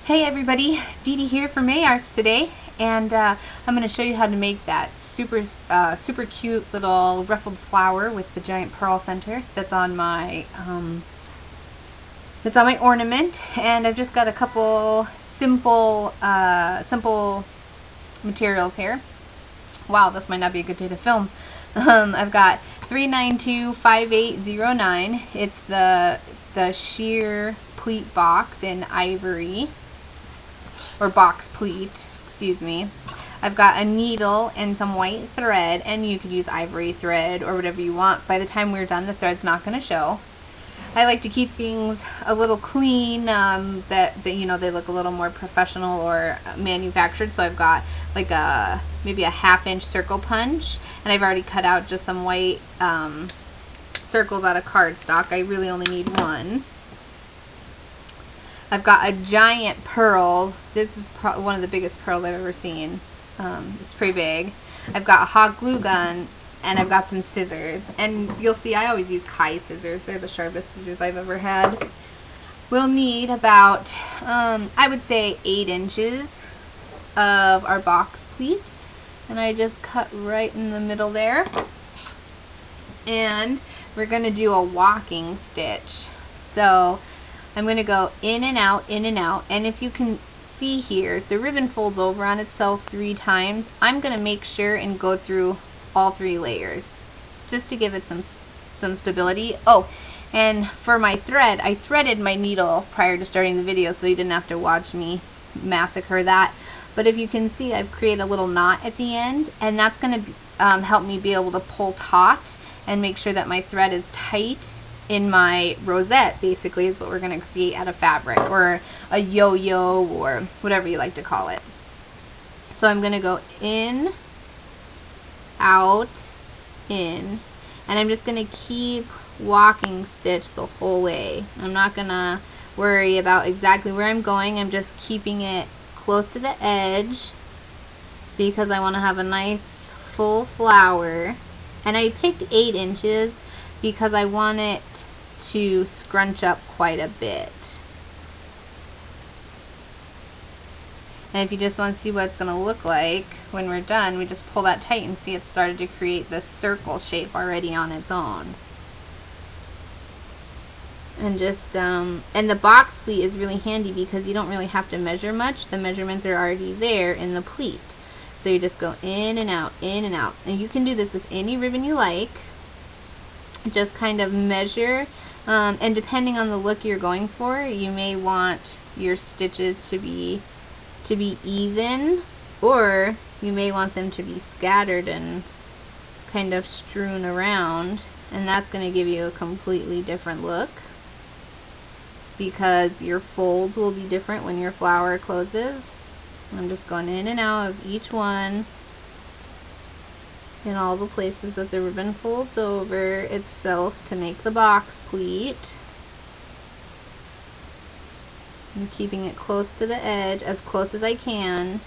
Hey everybody, Dee Dee here for May Arts today, and I'm going to show you how to make that super cute little ruffled flower with the giant pearl center that's on my ornament. And I've just got a couple simple materials here. Wow, this might not be a good day to film. I've got 3925809. It's the sheer pleat box in ivory, or box pleat, excuse me. I've got a needle and some white thread, and you could use ivory thread or whatever you want. By the time we're done, the thread's not going to show. I like to keep things a little clean, that you know, they look a little more professional or manufactured. So I've got like maybe a 1/2 inch circle punch, and I've already cut out just some white circles out of cardstock. I really only need one. I've got a giant pearl. This is one of the biggest pearls I've ever seen. It's pretty big. I've got a hot glue gun, and I've got some scissors. And you'll see I always use Kai scissors. They're the sharpest scissors I've ever had. We'll need about, I would say 8 inches of our box pleat. And I just cut right in the middle there. And we're going to do a walking stitch. So I'm going to go in and out, and if you can see here, the ribbon folds over on itself 3 times. I'm going to make sure and go through all 3 layers just to give it some stability. Oh, and for my thread, I threaded my needle prior to starting the video, so you didn't have to watch me massacre that. But if you can see, I've created a little knot at the end, and that's going to help me be able to pull taut and make sure that my thread is tight in my rosette. Basically is what we're going to create out of fabric, or a yo-yo, or whatever you like to call it. So I'm going to go in, out, in, and I'm just going to keep walking stitch the whole way. I'm not going to worry about exactly where I'm going. I'm just keeping it close to the edge because I want to have a nice full flower. And I picked 8 inches because I want it to scrunch up quite a bit. And if you just want to see what it's going to look like when we're done, we just pull that tight and see it started to create this circle shape already on its own. And just and the box pleat is really handy because you don't really have to measure much. The measurements are already there in the pleat. So you just go in and out, in and out. And you can do this with any ribbon you like. Just kind of measure, and depending on the look you're going for, you may want your stitches to be even, or you may want them to be scattered and kind of strewn around, and that's going to give you a completely different look because your folds will be different when your flower closes. I'm just going in and out of each one in all the places that the ribbon folds over itself to make the box pleat. I'm keeping it close to the edge, as close as I can.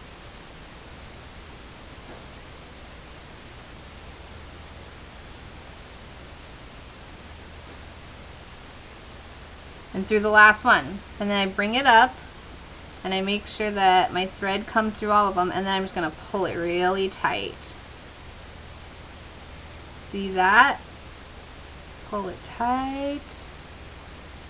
And through the last one. And then I bring it up and I make sure that my thread comes through all of them, and then I'm just going to pull it really tight. See that? Pull it tight,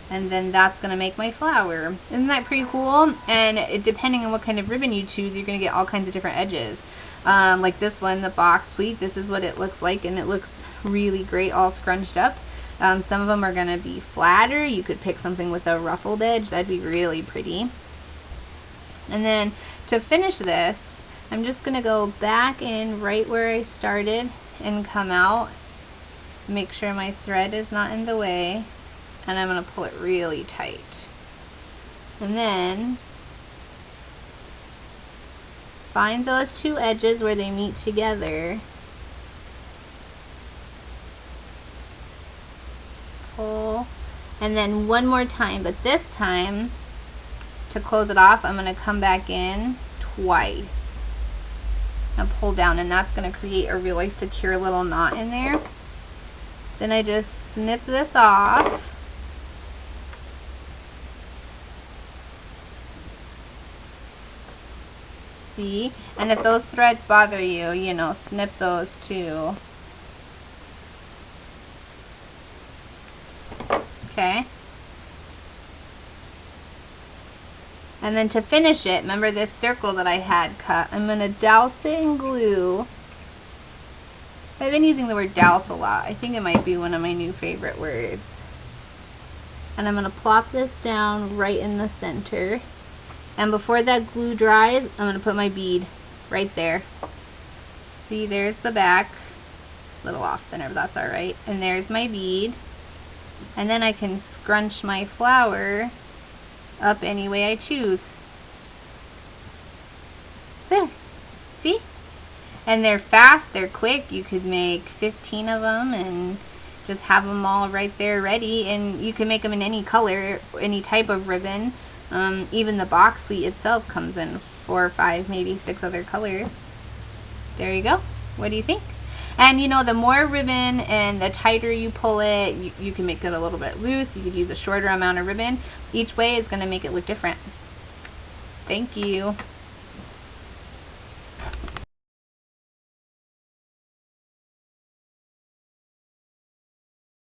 and then that's going to make my flower. Isn't that pretty cool? And depending on what kind of ribbon you choose, you're going to get all kinds of different edges. Like this one, the box pleat, this is what it looks like, and it looks really great all scrunched up. Some of them are going to be flatter. You could pick something with a ruffled edge. That'd be really pretty. And then to finish this, I'm just going to go back in right where I started and come out, make sure my thread is not in the way, and I'm going to pull it really tight. And then find those 2 edges where they meet together, pull, and then one more time, but this time to close it off I'm going to come back in twice and pull down, and that's going to create a really secure little knot in there. Then I just snip this off see. And if those threads bother you, you know, snip those too. Okay. And then to finish it, remember this circle that I had cut, I'm going to douse it in glue. I've been using the word douse a lot. I think it might be one of my new favorite words. And I'm going to plop this down right in the center. And before that glue dries, I'm going to put my bead right there. See, there's the back. A little off center, but that's alright. And there's my bead. And then I can scrunch my flower up any way I choose. There. See? And they're fast, they're quick. You could make 15 of them and just have them all right there ready. And you can make them in any color, any type of ribbon. Even the box pleat itself comes in 4 or 5, maybe 6 other colors. There you go. What do you think? And you know, the more ribbon and the tighter you pull it, you can make it a little bit loose. You could use a shorter amount of ribbon. Each way is going to make it look different. Thank you.